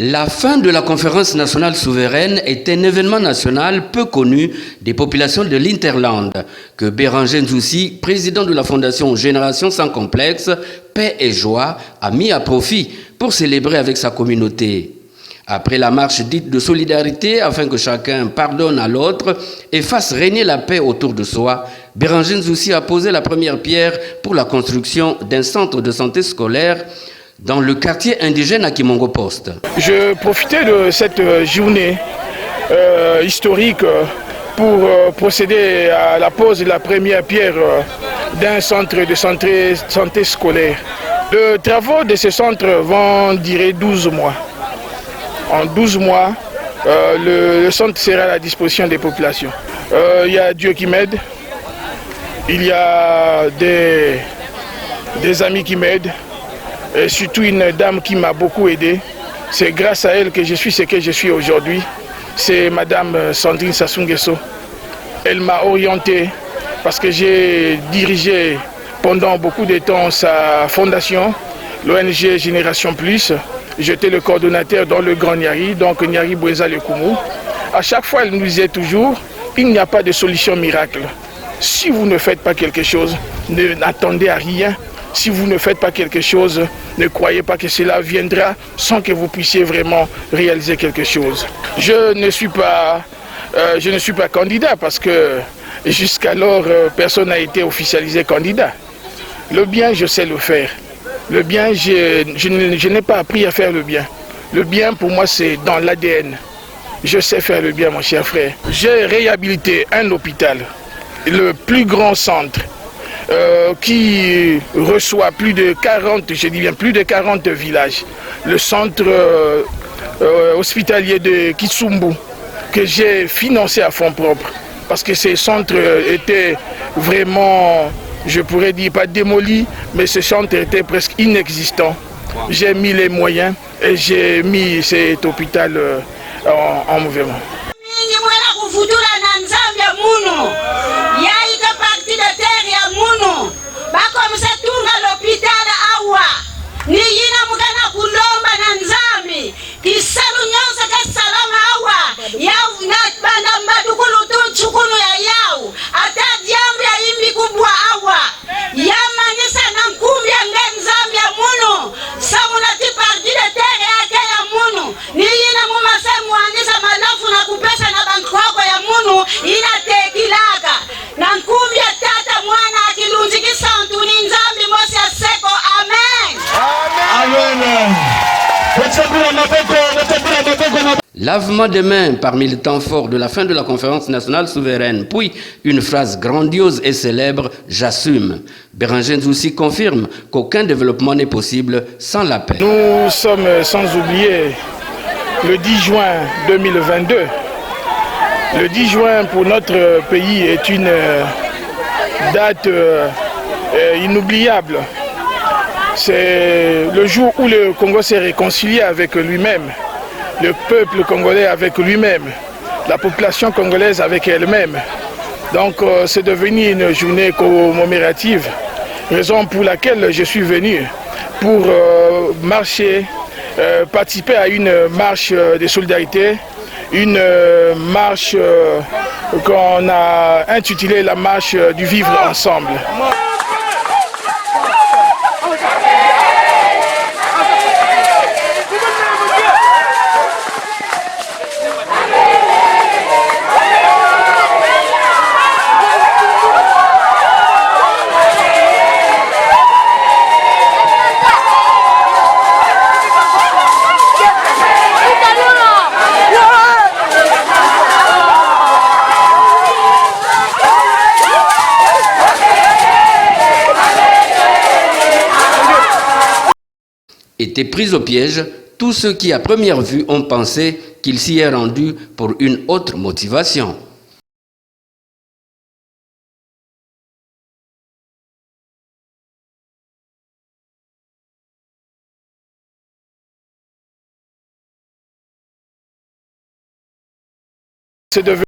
La fin de la conférence nationale souveraine est un événement national peu connu des populations de l'Interland que Béranger Nzoussi, président de la Fondation Génération sans complexe, Paix et Joie, a mis à profit pour célébrer avec sa communauté. Après la marche dite de solidarité afin que chacun pardonne à l'autre et fasse régner la paix autour de soi, Béranger Nzoussi a posé la première pierre pour la construction d'un centre de santé scolaire dans le quartier indigène à Kimongo Poste. Je profitais de cette journée historique pour procéder à la pose de la première pierre d'un centre de santé scolaire. Les travaux de ce centre vont durer 12 mois. En 12 mois, le centre sera à la disposition des populations. Il y a Dieu qui m'aide, il y a des amis qui m'aident, et surtout une dame qui m'a beaucoup aidé. C'est grâce à elle que je suis ce que je suis aujourd'hui. C'est Madame Sandrine Sassou Nguesso. Elle m'a orienté parce que j'ai dirigé pendant beaucoup de temps sa fondation, l'ONG Génération Plus. J'étais le coordonnateur dans le Grand Nyari, donc Nyari Boueza le Koumou. À chaque fois, elle nous disait toujours, il n'y a pas de solution miracle. Si vous ne faites pas quelque chose, n'attendez à rien. Si vous ne faites pas quelque chose, ne croyez pas que cela viendra sans que vous puissiez vraiment réaliser quelque chose. Je ne suis pas candidat parce que jusqu'alors, personne n'a été officialisé candidat. Le bien, je sais le faire. Le bien, je n'ai pas appris à faire le bien. Le bien, pour moi, c'est dans l'ADN. Je sais faire le bien, mon cher frère. J'ai réhabilité un hôpital, le plus grand centre, qui reçoit plus de 40 villages. Le centre hospitalier de Kitsumbu, que j'ai financé à fonds propres, parce que ces centres étaient vraiment, je pourrais dire pas démolis, mais ce centre était presque inexistant. J'ai mis les moyens et j'ai mis cet hôpital en mouvement. Lavement de main parmi les temps forts de la fin de la conférence nationale souveraine, puis une phrase grandiose et célèbre, j'assume. Béranger Nzoussi confirme qu'aucun développement n'est possible sans la paix. Nous sommes sans oublier le 10 juin 2022. Le 10 juin pour notre pays est une date inoubliable. C'est le jour où le Congo s'est réconcilié avec lui-même. Le peuple congolais avec lui-même, la population congolaise avec elle-même. Donc c'est devenu une journée commémorative, raison pour laquelle je suis venu pour marcher, participer à une marche de solidarité, une marche qu'on a intitulée la marche du vivre ensemble. Étaient pris au piège tous ceux qui à première vue ont pensé qu'il s'y est rendu pour une autre motivation. C'est devenu